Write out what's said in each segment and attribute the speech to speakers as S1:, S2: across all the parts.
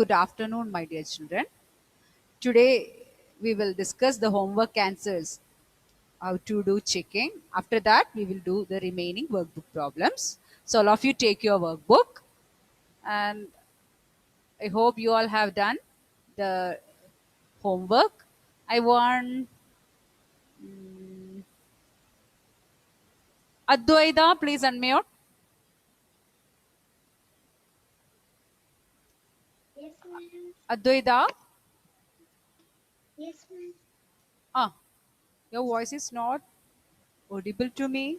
S1: good afternoon, my dear children. Today we will discuss the homework answers, how to do checking. After that, we will do the remaining workbook problems. So, all of you take your workbook, and I hope you all have done the homework. I want Adwaida, please unmute.
S2: Yes, ma'am.
S1: Adwaida,
S2: Yes, ma'am.
S1: your voice is not audible to me.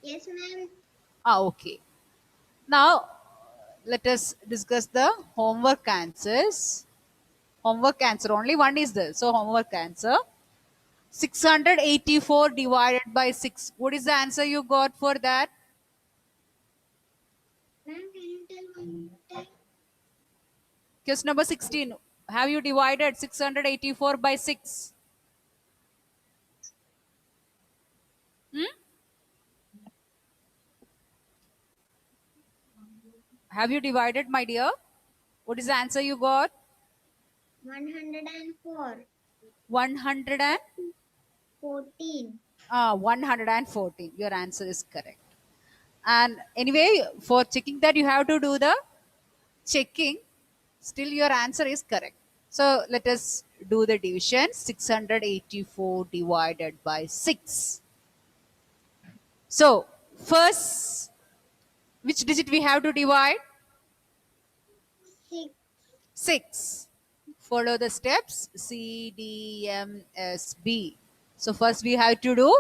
S2: Yes, ma'am.
S1: Okay. Now, let us discuss the homework answers. Homework answer, only one is there. So, homework answer 684 divided by 6. What is the answer you got for that?
S2: Ma'am, can you tell one more time?
S1: Question number 16. Have you divided 684 by 6? Hmm? Have you divided, my dear? What is the answer you got?
S2: 104.
S1: 100 and
S2: 14.
S1: 114. Your answer is correct. And anyway, for checking that, you have to do the checking. Still, your answer is correct. So let us do the division. 684 divided by 6. So first, which digit we have to divide?
S2: 6.
S1: 6. Follow the steps C, D, M, S, B. So first we have to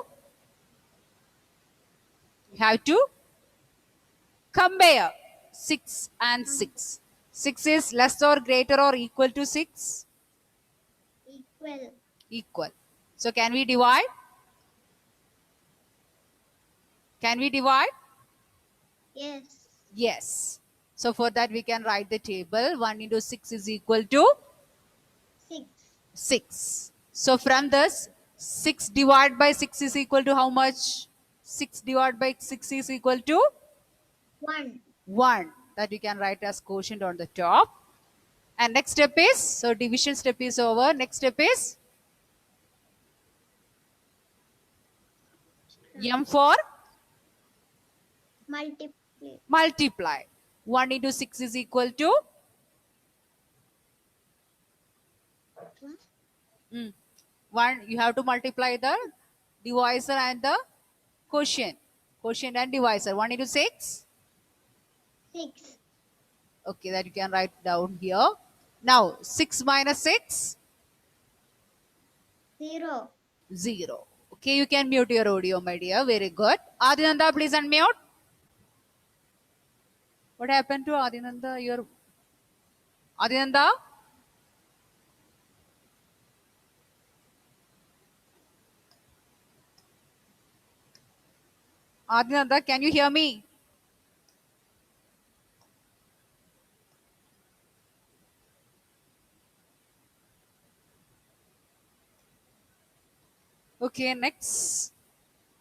S1: compare 6 and 6. 6 is less or greater or equal to 6?
S2: Equal.
S1: Equal. So can we divide? Can we divide?
S2: Yes.
S1: Yes. So for that we can write the table. 1 into 6 is equal to
S2: 6.
S1: 6. So from this, 6 divided by 6 is equal to how much? 6 divided by 6 is equal to
S2: 1.
S1: 1. That you can write as quotient on the top. And next step is, so division step is over. Next step is M for
S2: Multiply.
S1: multiply. 1 into 6 is equal to 1. You have to multiply the divisor and the quotient. Quotient and divisor. 1 into 6.
S2: 6.
S1: Okay, that you can write down here. Now, 6 minus 6,
S2: 0.
S1: 0. Okay, you can mute your audio, my dear. Very good. Adinanda, please unmute. What happened to Adinanda? Your Adinanda? Adinanda, can you hear me? Okay, next.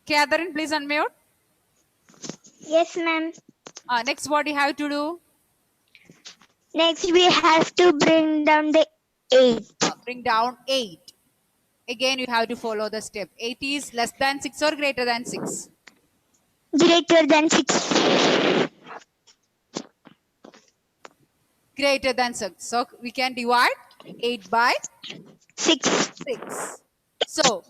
S1: Catherine, please unmute.
S2: Yes, ma'am.
S1: Next, what you have to do?
S2: Next, we have to bring down the 8.
S1: Bring down 8. Again, you have to follow the step. 8 is less than 6 or greater than 6?
S2: Greater than 6.
S1: Greater than 6. So, we can divide 8 by
S2: 6.
S1: 6. So,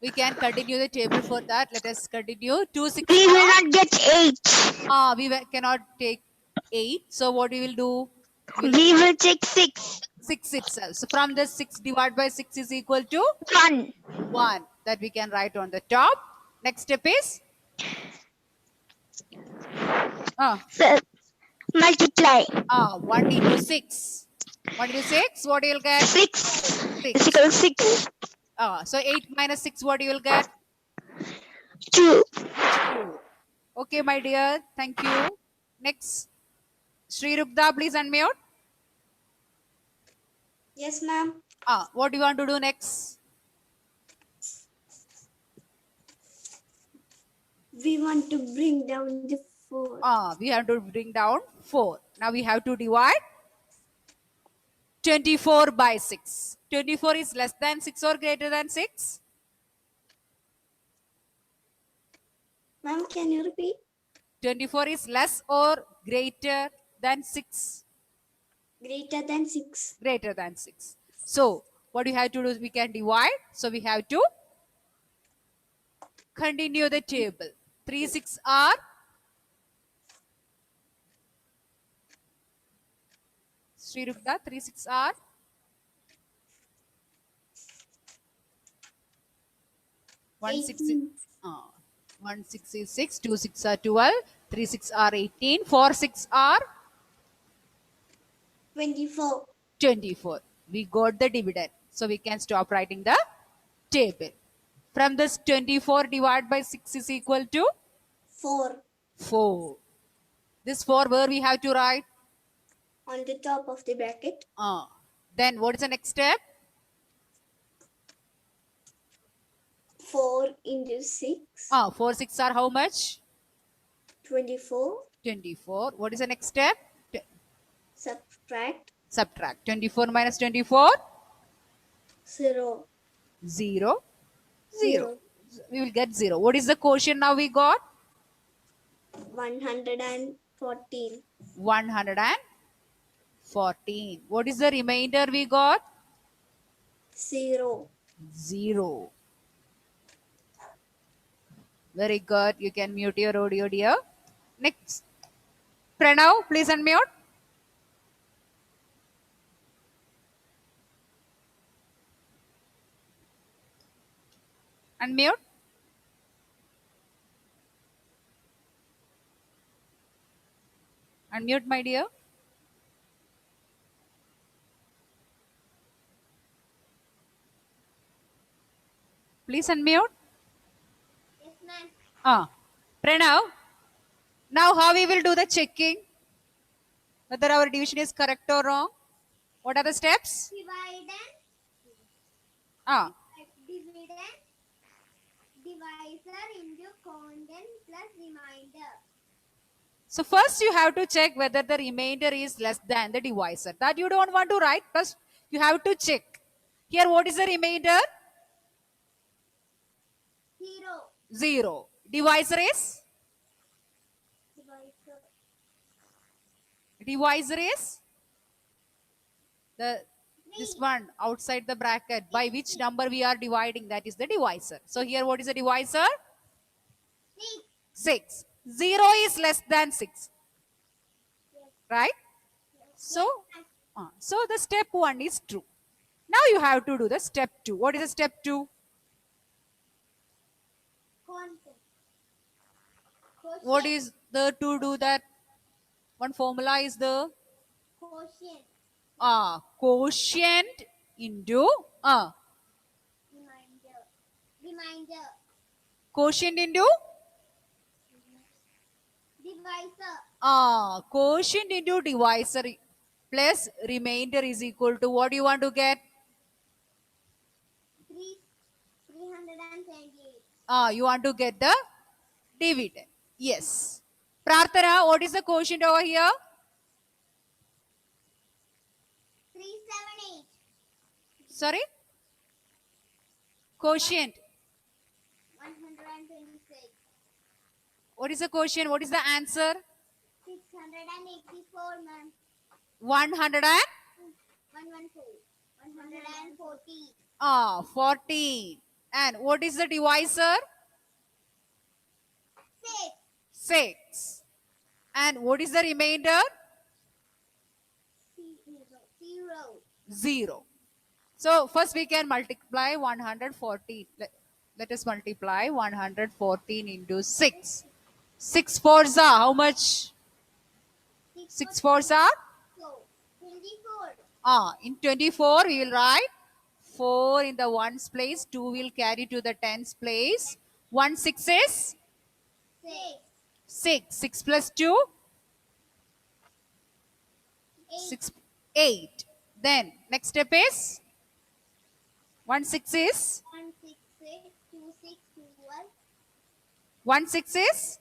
S1: we can continue the table for that. Let us continue. 2 6
S2: We will
S1: are,
S2: not get 8.
S1: cannot take 8. So, what we will do?
S2: We will take 6.
S1: 6 itself. So, from this 6 divided by 6 is equal to
S2: 1.
S1: 1. That we can write on the top. Next step is?
S2: So, multiply.
S1: 1 into 6. 1 into 6, what you will get?
S2: 6
S1: 6.
S2: is equal to 6.
S1: So 8 minus 6, what you will get?
S2: 2.
S1: 2. Okay, my dear. Thank you. Next. Sri Rukda, please unmute.
S2: Yes, ma'am.
S1: What do you want to do next?
S2: We want to bring down the 4.
S1: We have to bring down 4. Now we have to divide 24 by 6. 24 is less than 6 or greater than 6?
S2: Ma'am, can you repeat?
S1: 24 is less or greater than 6?
S2: Greater than 6.
S1: Greater than 6. So, what we have to do is we can divide. So, we have to continue the table. 3 6 are Sri Rupta, 3 6 are 1 6 is,
S2: 18.
S1: 1 6 is 6, 2 6 are 12, 3 6 are 18, 4 6 are
S2: 24.
S1: 24. We got the dividend. So we can stop writing the table. From this 24 divided by 6 is equal to
S2: 4.
S1: 4. This 4 where we have to write?
S2: On the top of the bracket.
S1: Then what is the next step?
S2: 4 into 6.
S1: 4 6 are how much?
S2: 24.
S1: 24. What is the next step?
S2: Subtract.
S1: Subtract. 24 minus 24?
S2: 0.
S1: 0. 0. We will get 0. What is the quotient now we got?
S2: 114.
S1: 114. What is the remainder we got?
S2: 0.
S1: 0. Very good. You can mute your audio, dear. Next. Pranav, please unmute. Unmute. Unmute, my dear. Please unmute.
S2: Yes, ma'am.
S1: Pranav, now how we will do the checking? Whether our division is correct or wrong? What are the steps?
S2: Dividend. Dividend. Divisor into content plus remainder.
S1: So first you have to check whether the remainder is less than the divisor. That you don't want to write. First you have to check. Here what is the remainder?
S2: 0.
S1: 0. Divisor is?
S2: Divisor.
S1: Divisor is? This one outside the bracket. By which number we are dividing? That is the divisor. So here what is the divisor?
S2: 6.
S1: 6. 0 is less than 6. Right? So the step 1 is true. Now you have to do the step 2. What is the step 2?
S2: Content.
S1: What is the to do that? One formula is the
S2: Quotient.
S1: quotient into
S2: Reminder. Reminder.
S1: quotient into
S2: Divisor.
S1: quotient into divisor plus remainder is equal to what you want to get?
S2: 378.
S1: You want to get the dividend. Yes. Prarthana, what is the quotient over here?
S2: 378.
S1: Sorry? Quotient.
S2: 126.
S1: What is the quotient? What is the answer?
S2: 684, ma'am.
S1: 100 and
S2: 114. 140.
S1: 14. And what is the divisor?
S2: 6.
S1: 6. And what is the remainder?
S2: 0.
S1: 0. So first we can multiply 114. Let us multiply 114 into 6. 6 fours are how much? 6 fours are?
S2: 24.
S1: In 24 we will write 4 in the ones place, 2 will carry to the tens place. 1 6 is
S2: 6.
S1: 6. 6 plus 2? 6, 8. Then next step is 1 6 is
S2: 1 6 6 2 6 12.
S1: 1 6 is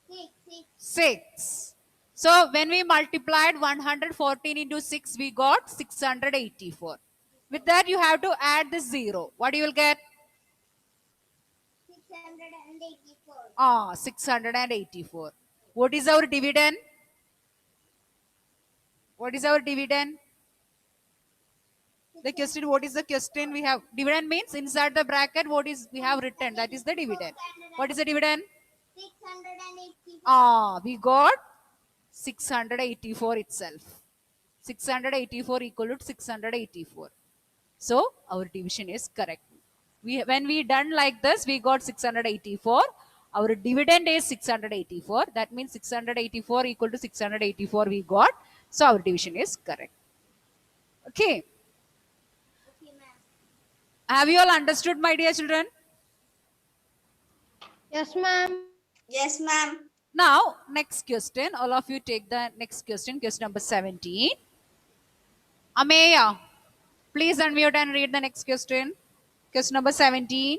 S2: 6 6
S1: 6. So when we multiplied 114 into 6, we got 684. With that, you have to add the 0. What you will get?
S2: 684.
S1: 684. What is our dividend? What is our dividend? The question, what is the question we have? Dividend means inside the bracket, what is we have written? That is the dividend. What is the dividend?
S2: 684.
S1: We got 684 itself. 684 equal to 684. So our division is correct. When we done like this, we got 684. Our dividend is 684. That means 684 equal to 684 we got. So our division is correct. Okay.
S2: Okay, ma'am.
S1: Have you all understood, my dear children?
S2: Yes, ma'am. Yes, ma'am.
S1: Now, next question. All of you take the next question number 17. Ameya, please unmute and read the next question. Question number 17.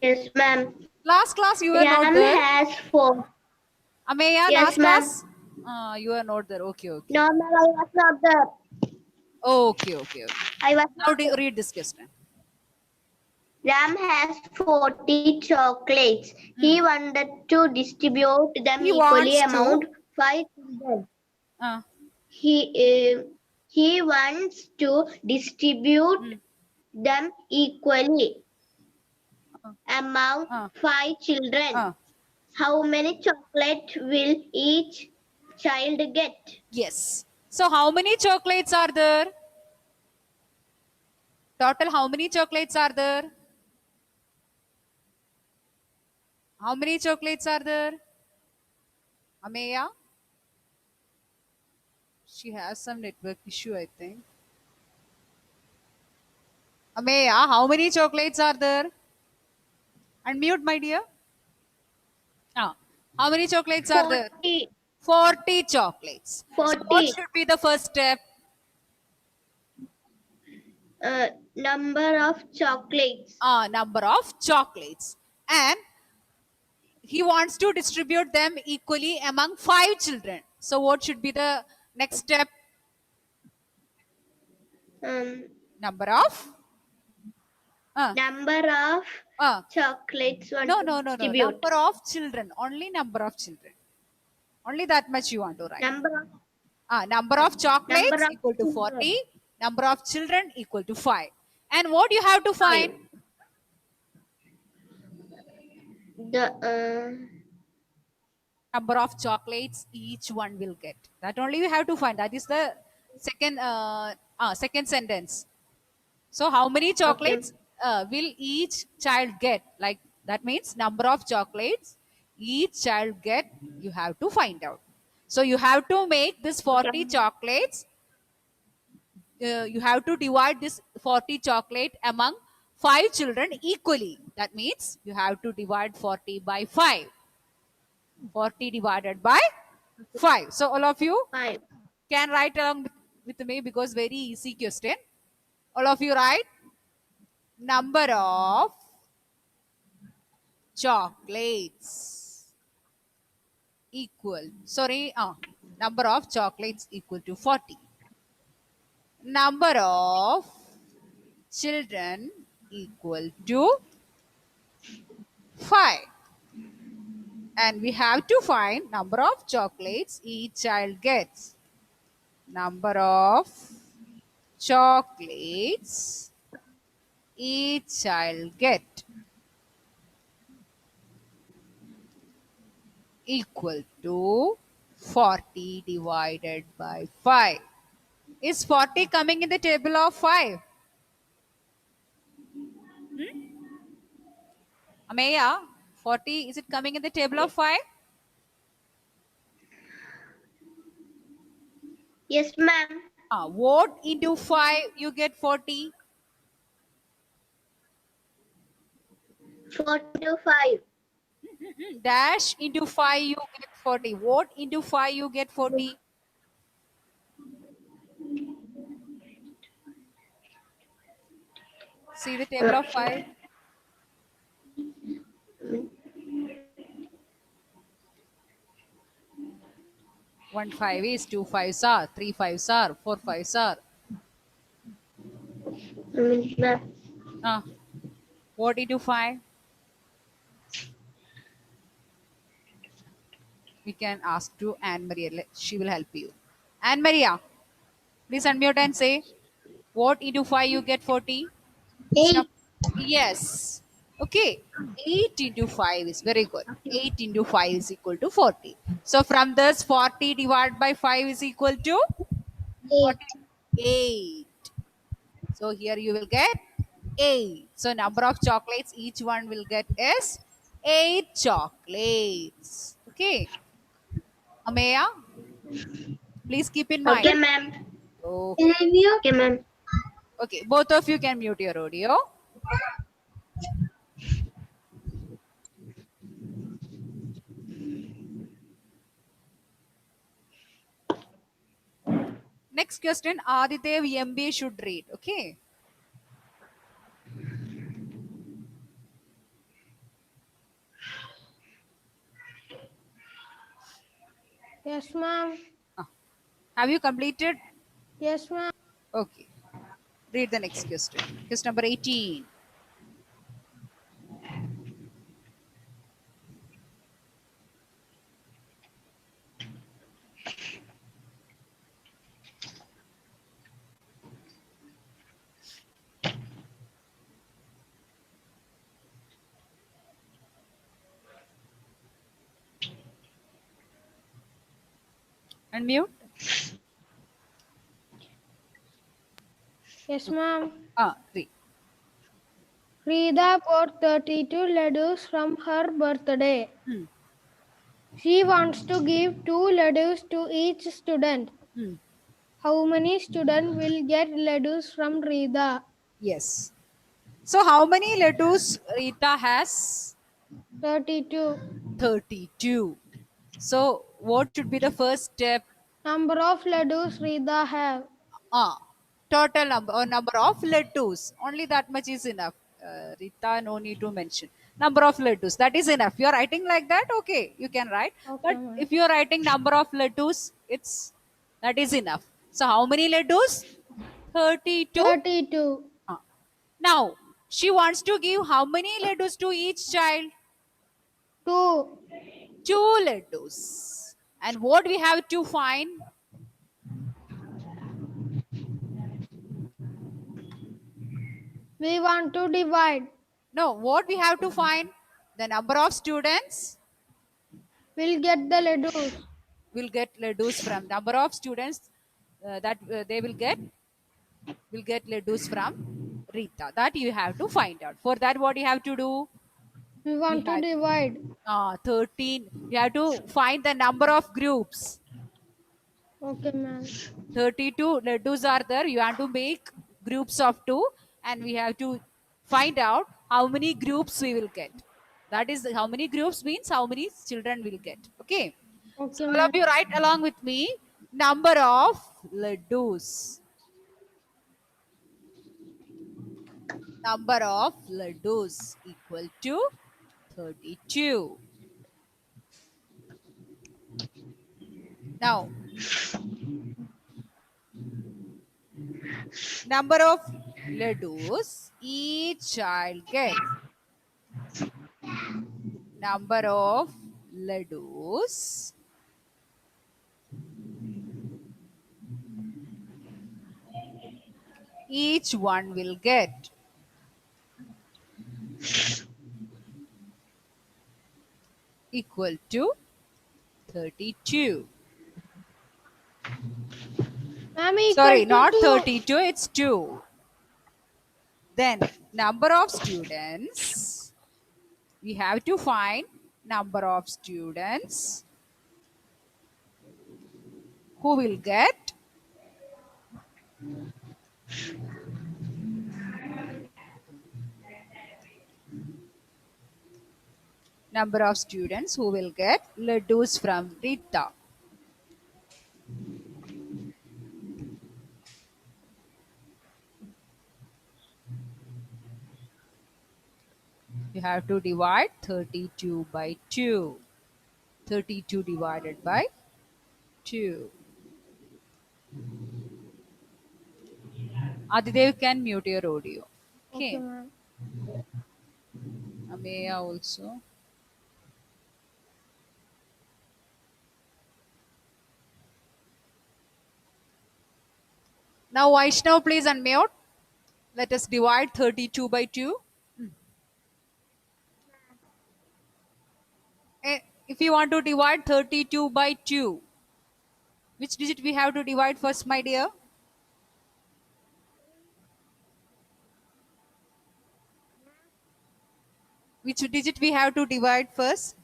S2: Yes, ma'am.
S1: Last class you were not
S2: Ram
S1: there.
S2: has 4.
S1: Ameya,
S2: Yes,
S1: last
S2: ma'am.
S1: class? You are not there. Okay, okay.
S2: No, ma'am, I was not there.
S1: Okay, okay, okay.
S2: I was
S1: Now
S2: not there.
S1: read this question.
S2: Ram has 40 chocolates. He wanted to distribute them
S1: He
S2: equally
S1: wants
S2: among
S1: to.
S2: 5 children.
S1: Uh,
S2: He wants to distribute
S1: mm,
S2: them equally
S1: uh,
S2: among
S1: uh,
S2: 5 children.
S1: uh.
S2: How many chocolates will each child get?
S1: Yes. So how many chocolates are there? Total how many chocolates are there? How many chocolates are there? Ameya? She has some network issue, I think. Ameya, how many chocolates are there? Unmute, my dear. Ah, how many chocolates are there?
S2: 40.
S1: 40 chocolates. So what
S2: 40.
S1: should be the first step?
S2: Number of chocolates.
S1: Number of chocolates. And he wants to distribute them equally among 5 children. So what should be the next step?
S2: Um,
S1: Number of? Uh,
S2: number of
S1: uh,
S2: chocolates want
S1: no,
S2: to
S1: no, no, no.
S2: distribute.
S1: Number of children. Only number of children. Only that much you want to write. Number of chocolates
S2: Number of
S1: equal to
S2: children.
S1: 40. Number of children equal to 5. And what you have to find?
S2: The
S1: Number of chocolates each one will get. That only we have to find. That is the second sentence. So how many chocolates will each child get? Like that means number of chocolates each child get, you have to find out. So you have to make this 40 chocolates. You have to divide this 40 chocolate among 5 children equally. That means you have to divide 40 by 5. 40 divided by 5. So all of you
S2: 5.
S1: can write along with me because very easy question. All of you write number of chocolates equal, number of chocolates equal to 40. Number of children equal to 5. And we have to find number of chocolates each child gets. Number of chocolates each child get equal to 40 divided by 5. Is 40 coming in the table of 5? Ameya, 40, is it coming in the table of 5?
S2: Yes, ma'am.
S1: What into 5 you get 40?
S2: 4 to 5.
S1: Dash into 5 you get 40. What into 5 you get 40? See the table of 5. 1 5 is 2 5s are, 3 5s are, 4 5s are.
S2: Ma'am.
S1: Uh, what into 5? We can ask to Anne Maria. She will help you. Anne Maria, please unmute and say, what into 5 you get 40? Which
S2: 8.
S1: number? Yes. Okay. 8 into 5 is very good. 8 into 5 is equal to 40. So from this, 40 divided by 5 is equal to
S2: 8.
S1: 48. So here you will get 8. So number of chocolates each one will get is 8 chocolates. Okay. Ameya, please keep in mind.
S2: Okay, ma'am.
S1: Okay.
S2: Okay, ma'am.
S1: Okay. Both of you can mute your audio. Next question, Aditev MBA should read. Okay.
S3: Yes, ma'am.
S1: Ah, have you completed?
S3: Yes, ma'am.
S1: Okay. Read the next question. Question number 18. Unmute.
S3: Yes, ma'am.
S1: Read.
S3: Rida bought 32 laddus from her birthday.
S1: Hmm.
S3: She wants to give 2 laddus to each student.
S1: Hmm.
S3: How many students will get laddus from Rida?
S1: Yes. So how many letters Rita has?
S3: 32.
S1: 32. So what should be the first step?
S3: Number of laddus Rida have.
S1: Ah, total number or number of letters. Only that much is enough. Rita, no need to mention. Number of letters. That is enough. You are writing like that, okay, you can write.
S3: Okay,
S1: But
S3: ma'am.
S1: if you are writing number of letters, it's that is enough. So how many letters? 32.
S3: 32.
S1: Ah. Now she wants to give how many letters to each child?
S3: 2.
S1: 2 letters. And what we have to find?
S3: We want to divide.
S1: No, what we have to find? The number of students
S3: We'll get the laddus.
S1: will get reduced from number of students that they will get reduced from Rita. That you have to find out. For that, what you have to do?
S3: We
S1: We
S3: want to
S1: had
S3: divide.
S1: 13. You have to find the number of groups.
S3: Okay, ma'am.
S1: 32 laddus are there. You have to make groups of 2, and we have to find out how many groups we will get. That is how many groups means how many children will get. Okay. So
S3: Okay,
S1: all of
S3: ma'am.
S1: you write along with me. Number of laddus. Number of laddus equal to 32. Now, number of laddus each child gets. Number of laddus each one will get equal to 32.
S3: Ma'am, equal
S1: Sorry,
S3: to
S1: not
S3: 2.
S1: 32, it's 2. Then number of students, we have to find number of students who will get number of students who will get laddus from Rita. You have to divide 32 by 2. 32 divided by 2. Adidev can mute your audio.
S3: Okay,
S1: Okay.
S3: ma'am.
S1: Ameya also. Now Vaishnav, please unmute. Let us divide 32 by 2. If you want to divide 32 by 2, which digit we have to divide first, my dear? Which digit we have to divide first?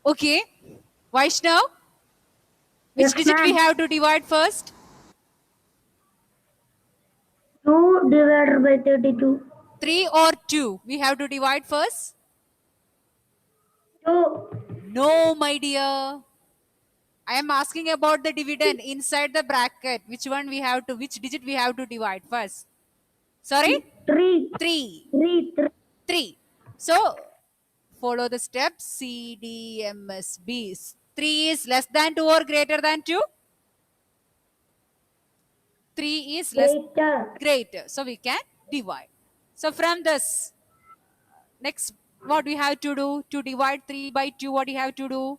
S1: Okay. Vaishnav, which
S2: Yes,
S1: digit we
S2: ma'am.
S1: have to divide first?
S2: 2 divided by 32.
S1: 3 or 2? We have to divide first?
S2: 2.
S1: No, my dear. I am asking about the dividend inside the bracket. Which digit we have to divide first? Sorry?
S2: 3.
S1: 3.
S2: 3. 3.
S1: 3. So, follow the steps C, D, M, S, B. 3 is less than 2 or greater than 2? 3 is less
S2: Greater.
S1: greater. So, we can divide. So, from this, next, what we have to do? To divide 3 by 2, what we have to do?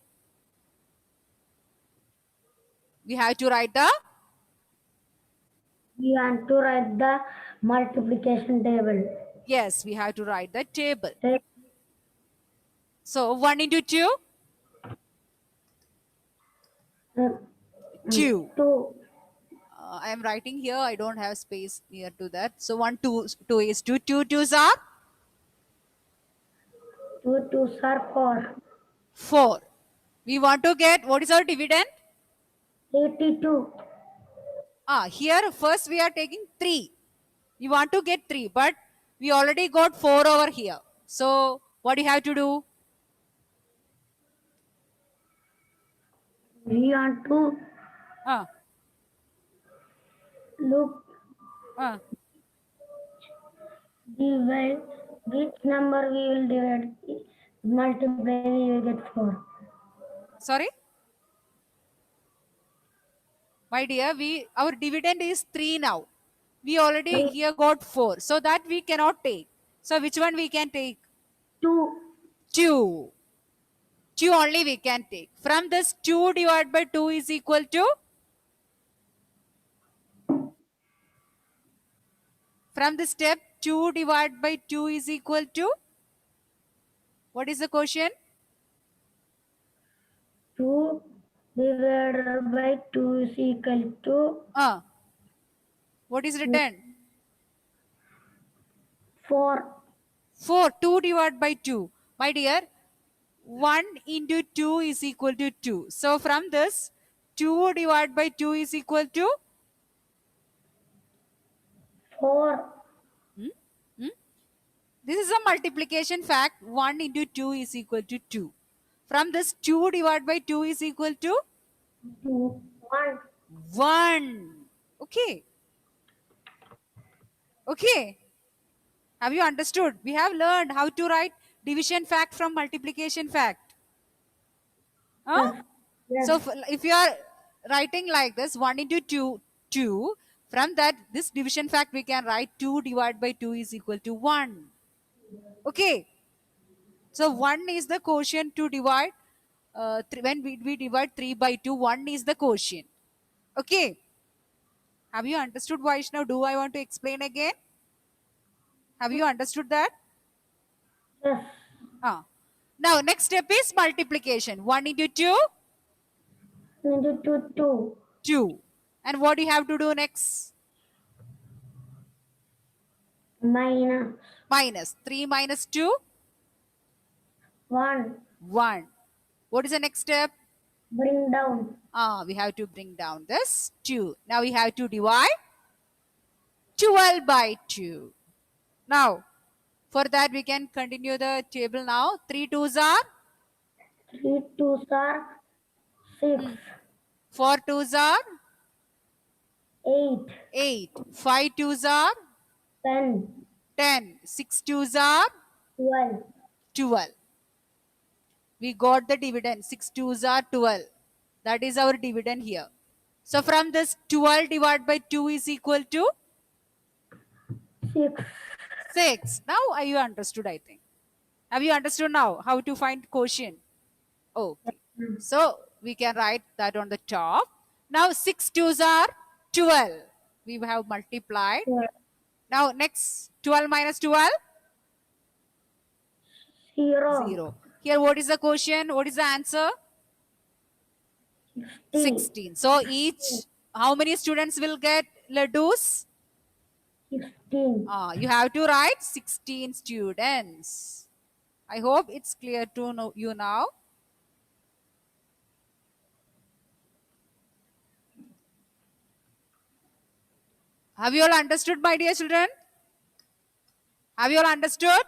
S1: We have to write the,
S2: We want to write the multiplication table.
S1: yes, we have to write the table.
S2: Take
S1: So, 1 into 2,
S2: uh,
S1: 2.
S2: 2.
S1: I am writing here. I don't have space near to that. So 1, 2, 2 is 2. 2 twos are
S2: 2 2s are 4.
S1: 4. We want to get, what is our dividend?
S2: 82.
S1: Here first we are taking 3. We want to get 3, but we already got 4 over here. So what do you have to do?
S2: We want to
S1: Uh,
S2: look
S1: uh,
S2: divide which number we will divide. Multiply, we will get 4.
S1: sorry? My dear, our dividend is 3 now. We already
S2: 3.
S1: here got 4. So that we cannot take. So which one we can take?
S2: 2.
S1: 2. 2 only we can take. From this 2 divided by 2 is equal to? From the step 2 divided by 2 is equal to? What is the question?
S2: 2 divided by 2 is equal to
S1: What is written?
S2: 4.
S1: 4. 2 divided by 2. My dear, 1 into 2 is equal to 2. So from this, 2 divided by 2 is equal to?
S2: 4.
S1: This is a multiplication fact. 1 into 2 is equal to 2. From this, 2 divided by 2 is equal to?
S2: 1.
S1: 1. Okay. Okay. Have you understood? We have learned how to write division fact from multiplication fact. Huh?
S2: Yes.
S1: So if you are writing like this, 1 into 2, 2. From that, this division fact we can write 2 divided by 2 is equal to 1. Okay. So 1 is the quotient to divide. When we divide 3 by 2, 1 is the quotient. Okay. Have you understood, Vaishnav? Do I want to explain again? Have you understood that?
S2: Yes.
S1: Now, next step is multiplication. 1 into 2,
S2: Into 2, 2.
S1: 2. And what do you have to do next?
S2: Minus
S1: Minus. 3 minus 2,
S2: 1.
S1: 1. What is the next step?
S2: Bring down.
S1: We have to bring down this 2. Now we have to divide 12 by 2. Now, for that we can continue the table now. 3 twos are
S2: 3 twos are 6,
S1: 4 twos are
S2: 8,
S1: 8, 5 twos are
S2: 10,
S1: 10, 6 twos are
S2: 12.
S1: 12. We got the dividend. 6 twos are 12. That is our dividend here. So from this 12 divided by 2 is equal to
S2: 6.
S1: 6. Now you understood, I think. Have you understood now how to find quotient? Okay. So we can write that on the top. Now 6 twos are 12. We have multiplied. Now next 12 minus 12?
S2: 0.
S1: 0. Here what is the quotient? What is the answer? 16. So each, how many students will get laddus?
S2: 16.
S1: You have to write 16 students. I hope it's clear to know you now. Have you all understood, my dear children? Have you all understood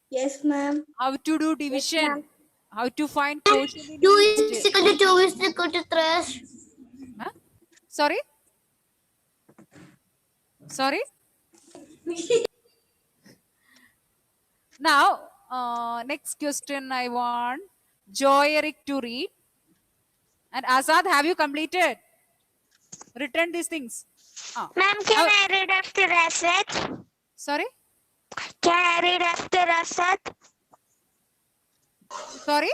S4: Yes, ma'am.
S1: how to do division?
S4: ma'am.
S1: How to find quotient in
S4: 2
S1: each
S4: is equal to 2 is equal to 3.
S1: Huh? Sorry? Sorry? Now, next question I want Joy Eric to read. And Azad, have you completed? Written these things?
S4: Ma'am, can I read after Asad?
S1: Sorry?
S4: Can I read after Asad?
S1: Sorry?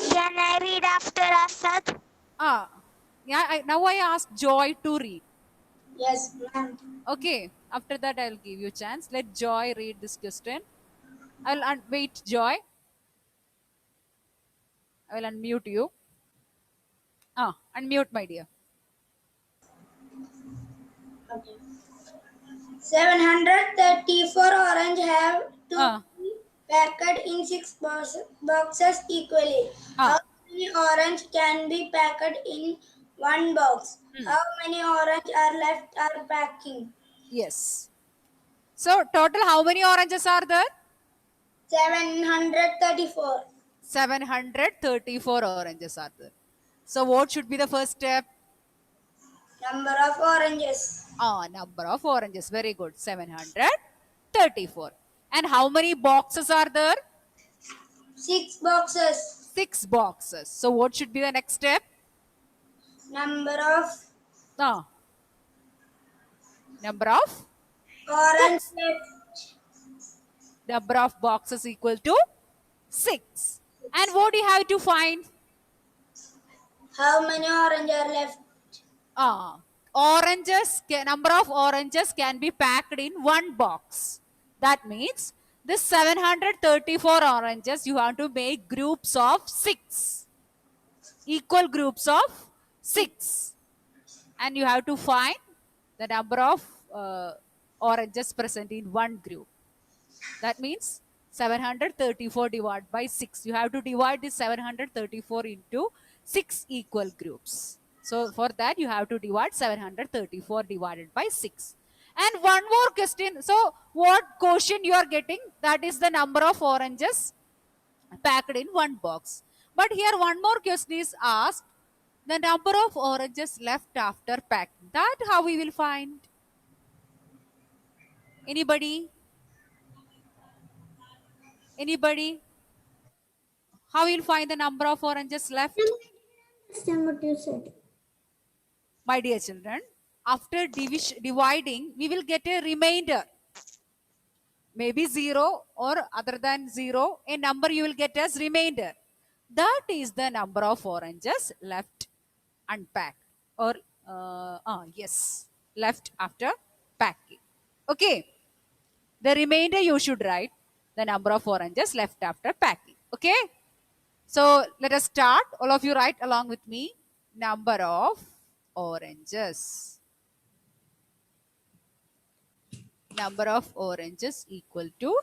S4: Can I read after Asad?
S1: Yeah, now I ask Joy to read.
S4: Yes, ma'am.
S1: Okay, after that I'll give you a chance. Let Joy read this question. I'll wait, Joy. I will unmute you. Unmute, my dear.
S4: Okay. 734 orange have to be packed in 6 boxes equally. How many orange can be packed in one box? How many orange are left are packing?
S1: Yes. So, total how many oranges are there?
S4: 734.
S1: 734 oranges are there. So, what should be the first step?
S4: Number of oranges.
S1: Number of oranges. Very good. 734. And how many boxes are there?
S4: 6 boxes.
S1: 6 boxes. So, what should be the next step?
S4: Number of
S1: Number of?
S4: orange left.
S1: Number of boxes equal to 6. And what do you have to find?
S4: How many orange are left?
S1: Number of oranges can be packed in one box. That means this 734 oranges you have to make groups of 6. Equal groups of 6. And you have to find the number of oranges present in one group. That means 734 divided by 6. You have to divide this 734 into 6 equal groups. So for that you have to divide 734 divided by 6. And one more question. So what quotient you are getting? That is the number of oranges packed in one box. But here one more question is asked. The number of oranges left after packing. That how we will find? Anybody? Anybody? How will find the number of oranges left?
S4: Understand what you said.
S1: My dear children, after dividing, we will get a remainder. Maybe 0 or other than 0, a number you will get as remainder. That is the number of oranges left unpacked or yes, left after packing. Okay. The remainder you should write the number of oranges left after packing. Okay. So let us start. All of you write along with me. Number of oranges. Number of oranges equal to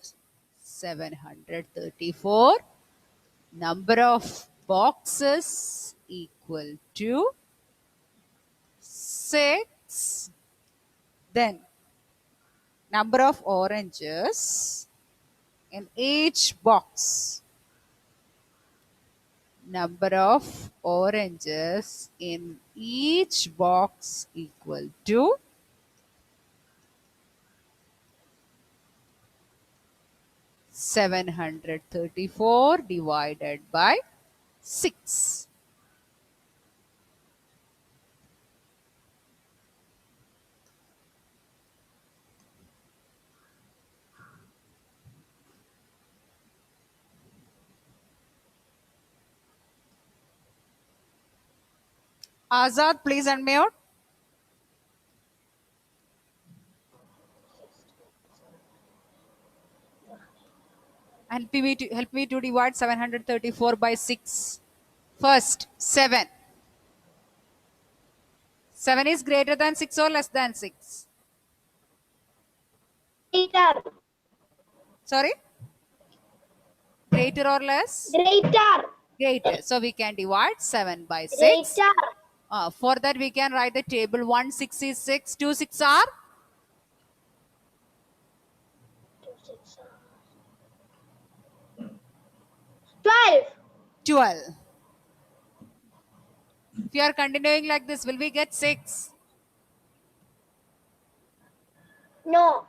S1: 734. Number of boxes equal to 6. Then number of oranges in each box. Number of oranges in each box equal to 734 divided by 6. Azad, please unmute. Help me to divide 734 by 6. First, 7. 7 is greater than 6 or less than 6?
S2: Greater.
S1: Sorry? Greater or less?
S2: Greater.
S1: Greater. So we can divide 7 by 6.
S2: Greater.
S1: For that we can write the table. 1 6 is 6. 2 6 are?
S2: 12.
S1: 12. If you are continuing like this, will we get 6?
S2: No.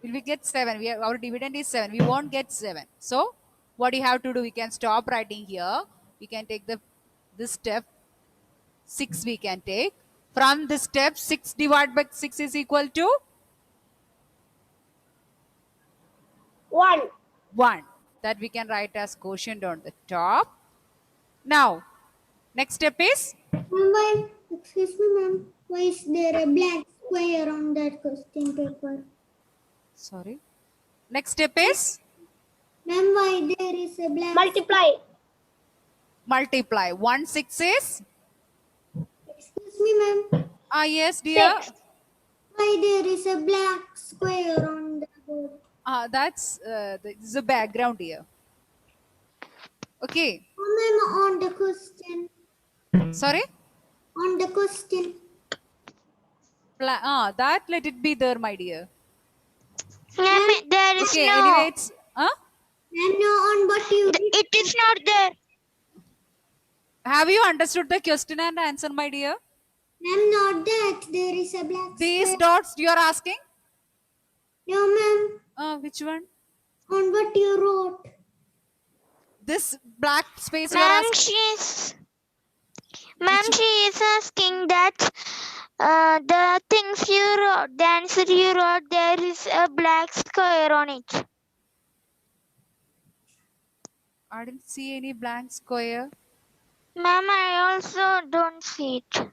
S1: Will we get 7? Our dividend is 7. We won't get 7. So what you have to do, we can stop writing here. We can take this step. 6 we can take. From this step, 6 divided by 6 is equal to
S2: 1.
S1: 1. That we can write as quotient on the top. Now, next step is?
S5: Why, excuse me, ma'am, why is there a black square on that question paper?
S1: Sorry. Next step is?
S5: Ma'am, why there is a black
S2: Multiply.
S1: Multiply. 1 6 is?
S5: Excuse me, ma'am,
S1: Yes, dear.
S2: 6.
S5: why there is a black square on the board?
S1: That's this is the background here. Okay.
S5: Oh, ma'am, on the question.
S1: Sorry?
S5: On the question.
S1: That let it be there, my dear.
S6: Ma'am, there is
S1: Okay,
S6: no.
S1: anyway, it's
S5: Ma'am, no, on what you did.
S6: It is not there.
S1: have you understood the question and answer, my dear?
S5: Ma'am, not that. There is a black
S1: These
S5: square.
S1: dots you are asking?
S5: No, ma'am,
S1: Which one?
S5: on what you wrote.
S1: This black space you are
S6: Ma'am,
S1: asking?
S6: she is asking that the things you wrote, the answer you wrote, there is a black square on it.
S1: I didn't see any blank square.
S6: Ma'am, I also don't see it.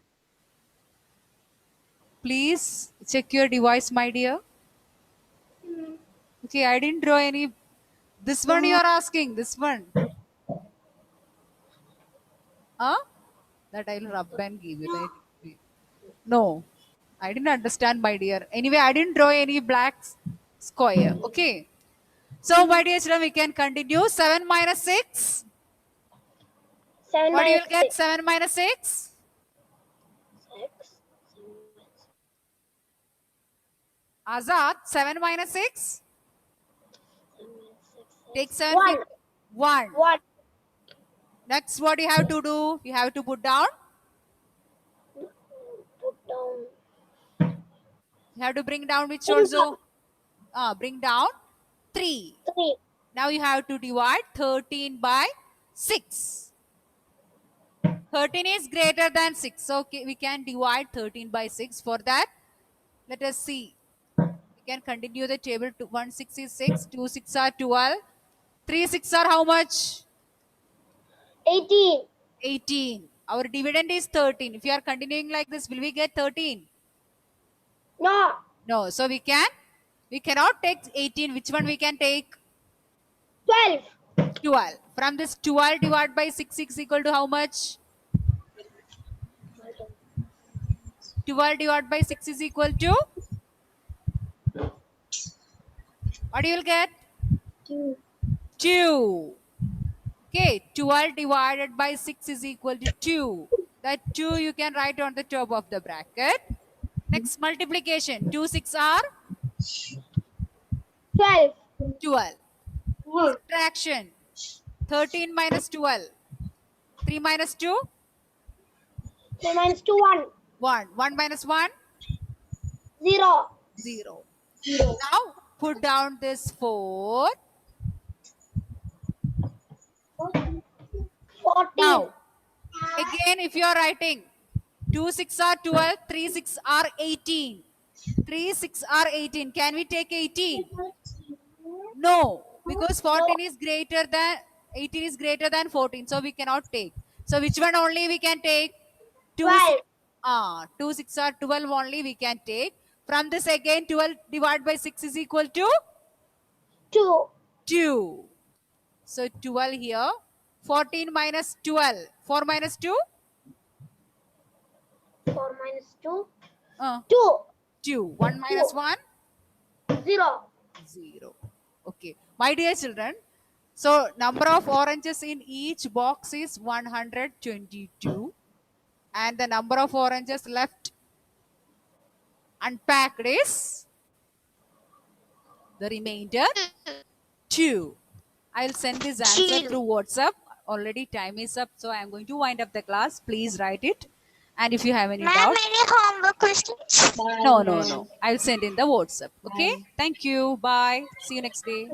S1: Please check your device, my dear. Okay, I didn't draw any. This one you are asking. This one. That I'll rub and give you. Right? No, I didn't understand, my dear. Anyway, I didn't draw any black square. Okay. So, my dear children, we can continue. 7 minus 6.
S2: 7
S1: What you
S2: minus
S1: will get?
S2: 6.
S1: 7 minus 6.
S2: 6.
S1: Azad, 7 minus 6. Take 7.
S2: 1.
S1: 1.
S2: 1.
S1: Next, what you have to do? You have to put down.
S2: Put down.
S1: You have to bring down which
S2: Bring
S1: also? Bring down 3.
S2: 3.
S1: Now you have to divide 13 by 6. 13 is greater than 6. So okay, we can divide 13 by 6. For that, let us see. We can continue the table. 1 6 is 6. 2 6 are 12. 3 6 are how much?
S2: 18.
S1: 18. Our dividend is 13. If you are continuing like this, will we get 13?
S2: No.
S1: No. So we cannot take 18. Which one we can take?
S2: 12.
S1: 12. From this 12 divided by 6 is equal to how much? 12 divided by 6 is equal to? What you will get?
S2: 2.
S1: 2. Okay, 12 divided by 6 is equal to 2. That 2 you can write on the top of the bracket. Next, multiplication. 2 6 are?
S3: 12.
S1: 12. Subtraction. 13 minus 12. 3 minus 2?
S3: 3 minus 2, 1.
S1: 1. 1 minus 1?
S3: 0.
S1: 0. Now put down this 4.
S3: 14.
S1: Now, again, if you are writing 2 6 are 12, 3 6 are 18. 3 6 are 18. Can we take 18? No, because 14 is greater than 18 is greater than 14, so we cannot take. So which one only we can take? 2
S3: 12.
S1: 2 6 are 12 only we can take. From this again 12 divided by 6 is equal to
S3: 2.
S1: 2. So 12 here. 14 minus 12. 4 minus 2?
S3: 4 minus 2.
S1: Uh,
S3: 2.
S1: 2. 1 minus 1?
S3: 0.
S1: 0. Okay. My dear children, so number of oranges in each box is 122. And the number of oranges left unpacked is the remainder 2. I'll send this answer through WhatsApp. Already time is up, so I'm going to wind up the class. Please write it. And if you have any
S6: Ma'am,
S1: doubt,
S6: any homework questions?
S1: no. I'll send in the WhatsApp. Okay. Thank you. Bye. See you next day.